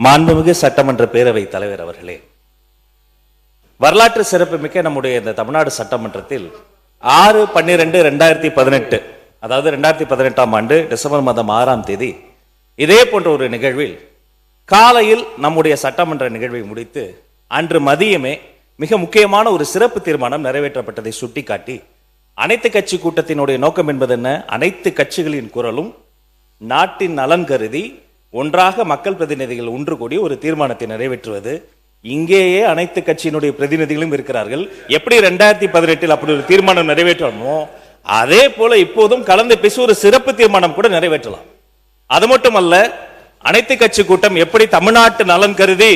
மாண்புமிகு சட்டமன்ற பேரவை தலைவர் அவர்களே, வரலாற்று சிறப்புமிக்க நம்முடைய இந்த தமிழ்நாடு சட்டமன்றத்தில் 6/12/2018 அதாவது 2018ஆம் ஆண்டு டிசம்பர் மாதம் 6ஆம் தேதி இதே போன்ற ஒரு நிகழ்வில் காலையில் நம்முடைய சட்டமன்ற நிகழ்வை முடித்து அன்று மதியமே மிக முக்கியமான ஒரு சிறப்பு தீர்மானம் நிறைவேற்றப்பட்டதை சுட்டிக்காட்டி அனைத்து கட்சி கூட்டத்தினுடைய நோக்கம் என்பது என்ன? அனைத்து கட்சிகளின் குரலும் நாட்டின் நலன் கருதி ஒன்றாக மக்கள் பிரதிநிதிகள் ஒன்று கூடி ஒரு தீர்மானத்தை நிறைவேற்றுவது. இங்கேயே அனைத்து கட்சியினுடைய பிரதிநிதிகளும் இருக்கிறார்கள். எப்படி 2018 அப்படி ஒரு தீர்மானம் நிறைவேற்றணுமோ அதே போல இப்போதும் கலந்து பேசி ஒரு சிறப்பு தீர்மானம் கூட நிறைவேற்றலாம். அது மட்டுமல்ல, அனைத்து கட்சி கூட்டம் எப்படி தமிழ்நாட்டு நலன் கருதி,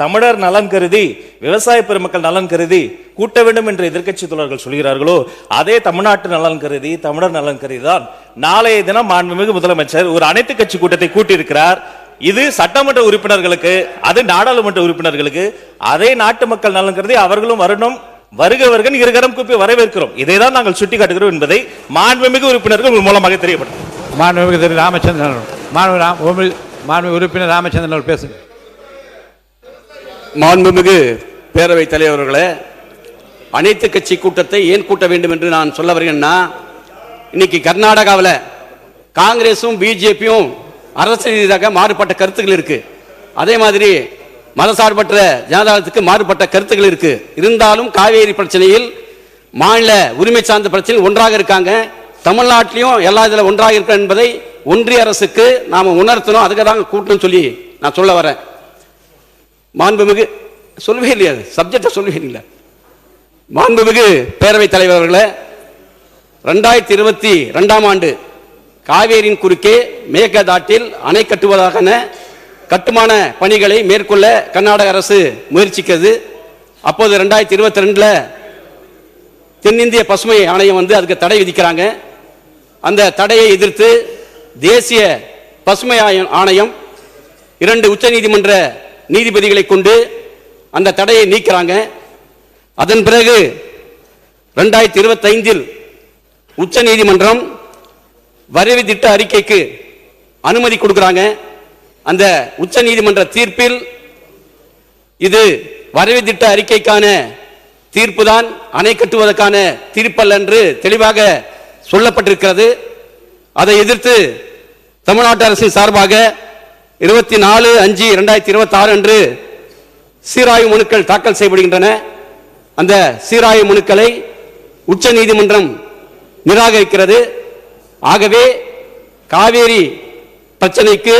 தமிழர் நலன் கருதி, விவசாய பெருமக்கள் நலன் கருதி கூட்ட வேண்டும் என்று எதிர்க்கட்சி தோழர்கள் சொல்கிறார்களோ அதே தமிழ்நாட்டு நலன் கருதி, தமிழர் நலன் கருதி தான் நாளைய தினம் மாண்புமிகு முதலமைச்சர் ஒரு அனைத்து கட்சி கூட்டத்தை கூட்டியிருக்கிறார். இது சட்டமன்ற உறுப்பினர்களுக்கு, அது நாடாளுமன்ற உறுப்பினர்களுக்கு, அதே நாட்டு மக்கள் நலன் கருதி அவர்களும் வரணும். வருகவர்கள் இருகரம் கூப்பி வரவேற்கிறோம். இதை தான் நாங்கள் சுட்டிக்காட்டுகிறோம் என்பதை மாண்புமிகு உறுப்பினர்கள் மூலமாக தெரியப்படும். மாண்புமிகு திரு ராமச்சந்திரன், மாண்புமிகு உறுப்பினர் ராமச்சந்திரன் அவர்கள் பேசுங்க. மாண்புமிகு பேரவைத் தலைவர்களே, அனைத்து கட்சி கூட்டத்தை ஏன் கூட்ட வேண்டும் என்று நான் சொல்ல வருகிறேன்னா, இன்னைக்கு கர்நாடகாவில் காங்கிரஸும் பிஜேபியும் அரசு ரீதியாக மாறுபட்ட கருத்துக்கள் இருக்கு. அதே மாதிரி மதசார்பற்ற ஜனதாதளத்துக்கு மாறுபட்ட கருத்துக்கள் இருக்கு. இருந்தாலும் காவேரி பிரச்சனையில் மாநில உரிமை சார்ந்த பிரச்சனையில் ஒன்றாக இருக்காங்க. தமிழ்நாட்டிலையும் எல்லா இதில் ஒன்றாக இருக்க என்பதை ஒன்றிய அரசுக்கு நாம உணர்த்தணும். அதுக்கு தான் கூட்டணும் சொல்லி நான் சொல்ல வரேன். மாண்புமிகு சொல்லவே இல்லையா, சப்ஜெக்டை சொல்லவே இல்லை. மாண்புமிகு பேரவைத் தலைவர்களே, 2022ஆம் ஆண்டு காவேரியின் குறுக்கே மேகதாட்டில் அணை கட்டுவதற்கான கட்டுமான பணிகளை மேற்கொள்ள கர்நாடக அரசு முயற்சிக்கிறது. அப்போது 2022 தென்னிந்திய பசுமை ஆணையம் அதுக்கு தடை விதிக்கிறாங்க. அந்த தடையை எதிர்த்து தேசிய பசுமை ஆணையம் 2 உச்ச நீதிமன்ற நீதிபதிகளை கொண்டு அந்த தடையை நீக்கிறாங்க. அதன் பிறகு 2025 உச்ச நீதிமன்றம் வரைவு திட்ட அறிக்கைக்கு அனுமதி கொடுக்கிறாங்க. அந்த உச்ச நீதிமன்ற தீர்ப்பில் இது வரைவு திட்ட அறிக்கைக்கான தீர்ப்பு தான், அணை கட்டுவதற்கான தீர்ப்பல்ல என்று தெளிவாக சொல்லப்பட்டிருக்கிறது. அதை எதிர்த்து தமிழ்நாட்டு அரசின் சார்பாக 24/5/2026 அன்று சீராய்வு மனுக்கள் தாக்கல் செய்யப்படுகின்றன. அந்த சீராய்வு மனுக்களை உச்ச நீதிமன்றம் நிராகரிக்கிறது. ஆகவே காவேரி பிரச்சனைக்கு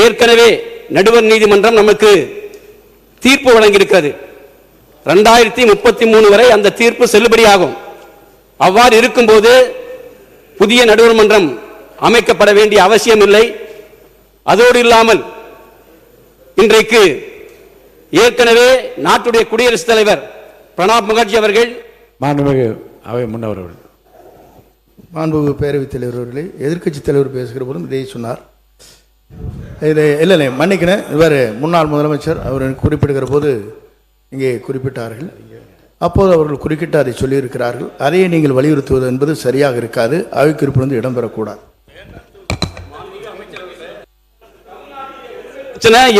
ஏற்கனவே நடுவர் நீதிமன்றம் நமக்கு தீர்ப்பு வழங்கியிருக்கிறது. 2033 வரை அந்த தீர்ப்பு செல்லுபடியாகும். அவ்வாறு இருக்கும்போது புதிய நடுவர் மன்றம் அமைக்கப்பட வேண்டிய அவசியம் இல்லை. அதோடு இல்லாமல் இன்றைக்கு ஏற்கனவே நாட்டுடைய குடியரசுத் தலைவர் பிரணாப் முகர்ஜி அவர்கள், மாண்புமிகு அவை முன்னவர்கள், மாண்புமிகு பேரவைத் தலைவர் அவர்களே, எதிர்க்கட்சி தலைவர் பேசுகிற போதும் இதை சொன்னார். இதை இல்லை மன்னிக்கிறேன், இவர் முன்னாள் முதலமைச்சர் அவர் குறிப்பிடுகிற போது இங்கே குறிப்பிட்டார்கள். அப்போது அவர்கள் குறுக்கிட்டு அதை சொல்லியிருக்கிறார்கள். அதையே நீங்கள் வலியுறுத்துவது என்பது சரியாக இருக்காது. அவை குறிப்பிலிருந்து இடம்பெறக்கூடாது.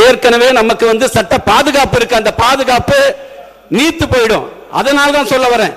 ஏற்கனவே நமக்கு சட்ட பாதுகாப்பு இருக்கு. அந்த பாதுகாப்பு நீத்து போயிடும். அதனால தான் சொல்ல வரேன்.